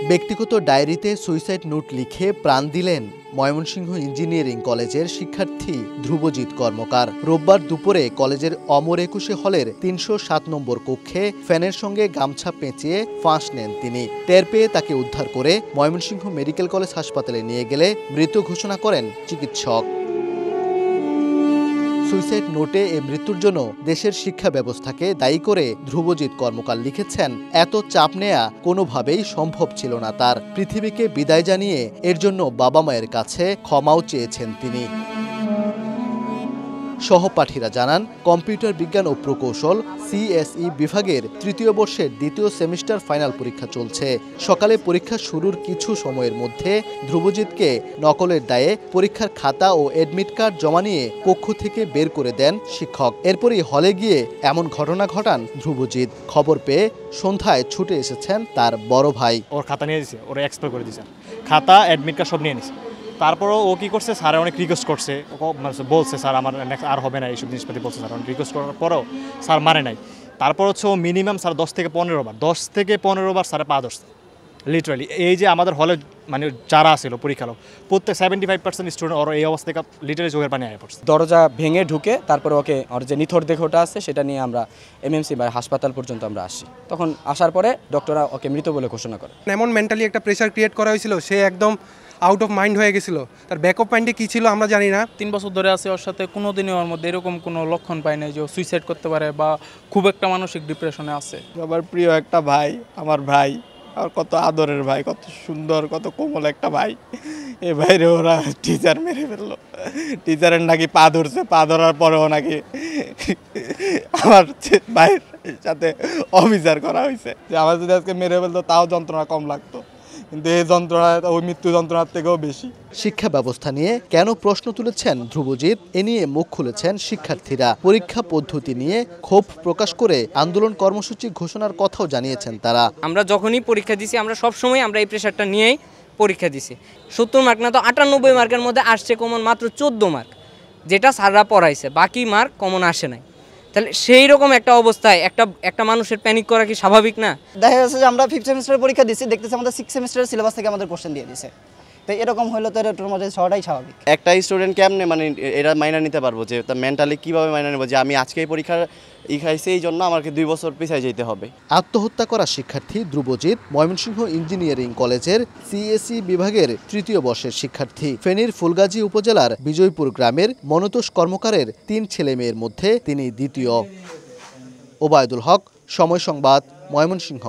ব্যক্তিগত ডায়েরিতে suicide note লিখে প্রাণ দিলেন ময়মনসিংহ ইঞ্জিনিয়ারিং কলেজের শিক্ষার্থী ধ্রুবজিৎ কর্মকার। রোববার দুপুরে কলেজের অমর ২১ হলের ৩০৭ নম্বর কক্ষে ফ্যানের সঙ্গে গামছা পেঁচিয়ে ফাঁস নেন তিনি। টের পেয়ে তাকে উদ্ধার করে ময়মনসিংহ মেডিকেল কলেজ হাসপাতালে নিয়ে গেলে মৃত ঘোষণা করেন চিকিৎসক। সুইসাইড নোটে এই মৃত্যুর জন্য দেশের শিক্ষা ব্যবস্থাকে দায়ী করে ধ্রুবজিৎ কর্মকার লিখেছেন, এত চাপ নেয়া কোনোভাবেই সম্ভব ছিল না তার। পৃথিবীকে বিদায় জানিয়ে এর জন্য বাবা মায়ের কাছে ক্ষমাও চেয়েছেন তিনি। সহপাঠীরা জানান, কম্পিউটার বিজ্ঞান ও প্রকৌশল সিএসই বিভাগের ৩য় বর্ষের ২য় সেমিস্টার ফাইনাল পরীক্ষা চলছে। সকালে পরীক্ষা শুরুর কিছু সময়ের মধ্যে ধ্রুবজিৎকে নকলের দায়ে পরীক্ষার খাতা ও অ্যাডমিট কার্ড জমা নিয়ে কক্ষ থেকে বের করে দেন শিক্ষক। এরপরই হলে গিয়ে এমন ঘটনা ঘটান ধ্রুবজিৎ। খবর পেয়ে সন্ধ্যায় ছুটে এসেছেন তার বড় ভাই। ওর খাতা নিয়ে দিয়েছে, ওরা এক্সপায়ার করে দিয়েছে, খাতা অ্যাডমিট কার্ড সব নিয়ে নিছে। তারপরও ও কী করছে, স্যার অনেক রিকোয়েস্ট করছে, বলছে স্যার আমার নেক্সট আর হবে না এইসব জিনিসপাতি বলছে। স্যার অনেক রিকোয়েস্ট করার পরেও স্যার মানে নাই। তারপর হচ্ছে ও মিনিমাম স্যার 10 থেকে 15 বার স্যারে পা ধরছে লিটারালি। এই যে আমাদের হলে মানে যারা ছিল পরীক্ষালোক প্রত্যেক 75% স্টুডেন্ট ওর এই অবস্থায় লিটারালি চোখের পানি আয় পড়ছে। দরজা ভেঙে ঢুকে তারপরে ওকে ওর যে নিথর দেহটা আছে সেটা নিয়ে আমরা এমএমসি বা হাসপাতাল পর্যন্ত আমরা আসি। তখন আসার পরে ডক্টররা ওকে মৃত বলে ঘোষণা করে। এমন মেন্টালি একটা প্রেশার ক্রিয়েট করা হয়েছিল, সে একদম আউট অফ মাইন্ড হয়ে গেছিল। তার ব্যাকআপ মাইন্ডে কী ছিল আমরা জানি না। 3 বছর ধরে আছে ওর সাথে, কোনোদিনই ওর মধ্যে এরকম কোনো লক্ষণ পাই নাই যে ও সুইসাইড করতে পারে বা খুব একটা মানসিক ডিপ্রেশনে আছে। আমার প্রিয় একটা ভাই, আমার ভাই, আর কত আদরের ভাই, কত সুন্দর, কত কোমল একটা ভাই। এ ভাইরে ওরা টিচার মেরে ফেললো। টিচারের নাকি পা ধরছে, পা ধরার পরেও নাকি আমার ভাইয়ের সাথে অবিচার করা হয়েছে। যে আমার যদি আজকে মেরে ফেলতো তাও যন্ত্রণা কম লাগতো, কিন্তু এই যন্ত্রণা ওই মৃত্যু যন্ত্রণার থেকেও বেশি। শিক্ষা ব্যবস্থা নিয়ে কেন প্রশ্ন তুলেছেন ধ্রুবজিৎ, এ নিয়ে মুখ খুলেছেন শিক্ষার্থীরা। পরীক্ষা পদ্ধতি নিয়ে ক্ষোভ প্রকাশ করে আন্দোলন কর্মসূচি ঘোষণার কথাও জানিয়েছেন তারা। আমরা যখনই পরীক্ষা দিছি আমরা সবসময় আমরা এই প্রেশারটা নিয়েই পরীক্ষা দিছি। 70 মার্ক না তো 98 মার্কের মধ্যে আসছে কমন মাত্র 14 মার্ক, যেটা স্যাররা পড়াইছে, বাকি মার্ক কমন আসে নাই। তাহলে সেই রকম একটা অবস্থায় একটা মানুষের প্যানিক করা কি স্বাভাবিক না? দেখা যাচ্ছে যে আমরা 5th সেমিস্টারের পরীক্ষা দিচ্ছি, দেখতেছি আমাদের 6th সেমিস্টারের সিলেবাস থেকে আমাদের কোশ্চেন দিয়ে দিছে। তো এরকম হলো তো এটার মধ্যে সবাই স্বাভাবিক। একটা স্টুডেন্ট কেমনে মানে এটা মাইনা নিতে পারবো, যে তা মেন্টালি কীভাবে মাইনা নেবো যে আমি আজকেই পরীক্ষার খাইছি, এই জন্য আমাকে 2 বছর পিছিয়ে যেতে হবে। আত্মহত্যা করা শিক্ষার্থী ধ্রুবজিৎ ময়মনসিংহ ইঞ্জিনিয়ারিং কলেজের সিএসই বিভাগের 3য় বর্ষের শিক্ষার্থী। ফেনীর ফুলগাজী উপজেলার বিজয়পুর গ্রামের মনতোষ কর্মকারের 3 ছেলে মেয়ের মধ্যে তিনি দ্বিতীয়। ওবায়দুল হক, সময় সংবাদ, ময়মনসিংহ।